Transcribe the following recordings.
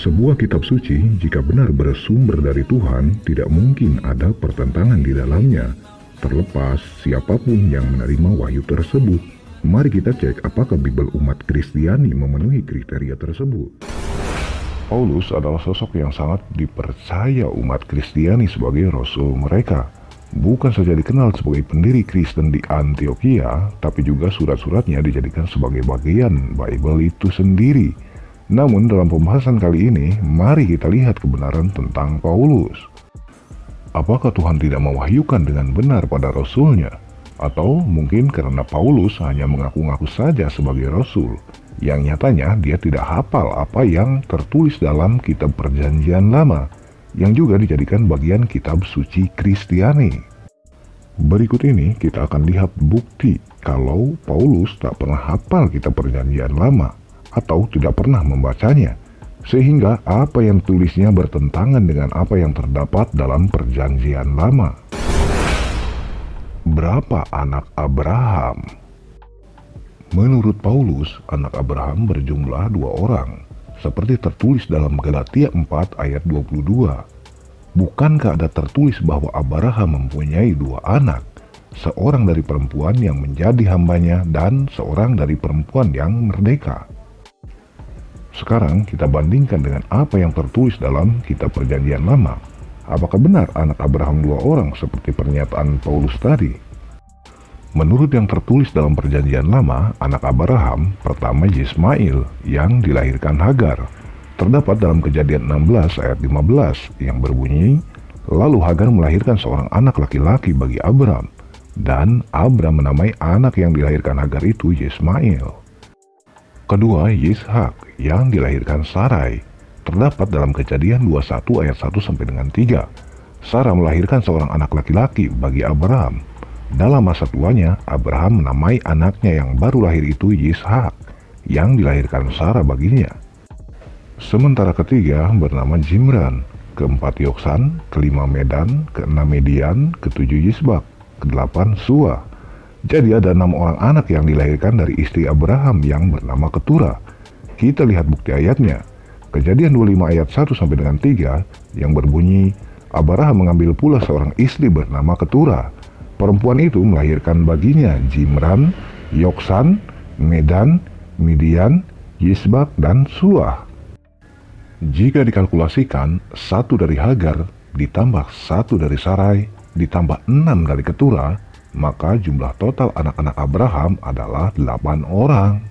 Sebuah kitab suci jika benar bersumber dari Tuhan, tidak mungkin ada pertentangan di dalamnya, terlepas siapapun yang menerima wahyu tersebut. Mari kita cek apakah Bible umat Kristiani memenuhi kriteria tersebut. Paulus adalah sosok yang sangat dipercaya umat Kristiani sebagai rasul mereka. Bukan saja dikenal sebagai pendiri Kristen di Antioquia, tapi juga surat-suratnya dijadikan sebagai bagian Bible itu sendiri. Namun dalam pembahasan kali ini, mari kita lihat kebenaran tentang Paulus. Apakah Tuhan tidak mewahyukan dengan benar pada rasulnya? Atau mungkin karena Paulus hanya mengaku-ngaku saja sebagai rasul, yang nyatanya dia tidak hafal apa yang tertulis dalam kitab Perjanjian Lama, yang juga dijadikan bagian kitab suci Kristiani. Berikut ini kita akan lihat bukti kalau Paulus tak pernah hafal kitab Perjanjian Lama atau tidak pernah membacanya, sehingga apa yang tulisnya bertentangan dengan apa yang terdapat dalam Perjanjian Lama. Berapa anak Abraham? Menurut Paulus, anak Abraham berjumlah 2 orang, seperti tertulis dalam Galatia 4 ayat 22. Bukankah ada tertulis bahwa Abraham mempunyai 2 anak, seorang dari perempuan yang menjadi hambanya dan seorang dari perempuan yang merdeka? Sekarang kita bandingkan dengan apa yang tertulis dalam kitab Perjanjian Lama. Apakah benar anak Abraham 2 orang seperti pernyataan Paulus tadi? Menurut yang tertulis dalam Perjanjian Lama, anak Abraham pertama Yismail yang dilahirkan Hagar. Terdapat dalam Kejadian 16 ayat 15 yang berbunyi, lalu Hagar melahirkan seorang anak laki-laki bagi Abram, dan Abram menamai anak yang dilahirkan Hagar itu Yismail. Kedua, Yishak yang dilahirkan Sarai. Terdapat dalam Kejadian 21 ayat 1 sampai dengan 3. Sarah melahirkan seorang anak laki-laki bagi Abraham. Dalam masa tuanya, Abraham menamai anaknya yang baru lahir itu Yishak, yang dilahirkan Sarah baginya. Sementara ketiga bernama Zimran, keempat Yoksan, kelima Medan, keenam Median, ketujuh Yisbak, kedelapan Suah. Jadi ada 6 orang anak yang dilahirkan dari istri Abraham yang bernama Ketura. Kita lihat bukti ayatnya. Kejadian 25 ayat 1 sampai dengan 3 yang berbunyi, Abraham mengambil pula seorang istri bernama Ketura. Perempuan itu melahirkan baginya Zimran, Yoksan, Medan, Midian, Yisbak, dan Suah. Jika dikalkulasikan, 1 dari Hagar ditambah 1 dari Sarai ditambah 6 dari Ketura, maka jumlah total anak-anak Abraham adalah 8 orang.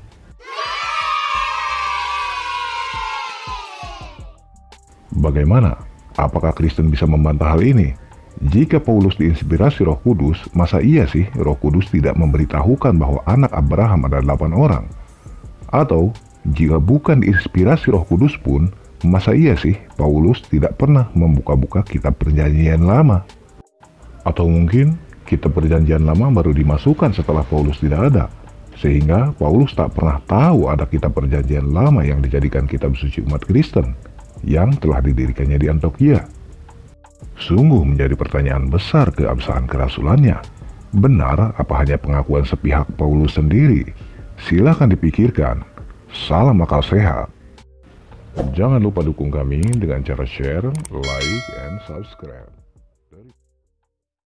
Bagaimana? Apakah Kristen bisa membantah hal ini? Jika Paulus diinspirasi Roh Kudus, masa iya sih Roh Kudus tidak memberitahukan bahwa anak Abraham ada 8 orang? Atau, jika bukan diinspirasi Roh Kudus pun, masa iya sih Paulus tidak pernah membuka-buka kitab Perjanjian Lama? Atau mungkin kitab Perjanjian Lama baru dimasukkan setelah Paulus tidak ada, sehingga Paulus tak pernah tahu ada kitab Perjanjian Lama yang dijadikan kitab suci umat Kristen yang telah didirikannya di Antioquia. Sungguh menjadi pertanyaan besar keabsahan kerasulannya. Benar apa hanya pengakuan sepihak Paulus sendiri? Silakan dipikirkan. Salam akal sehat. Jangan lupa dukung kami dengan cara share, like, and subscribe.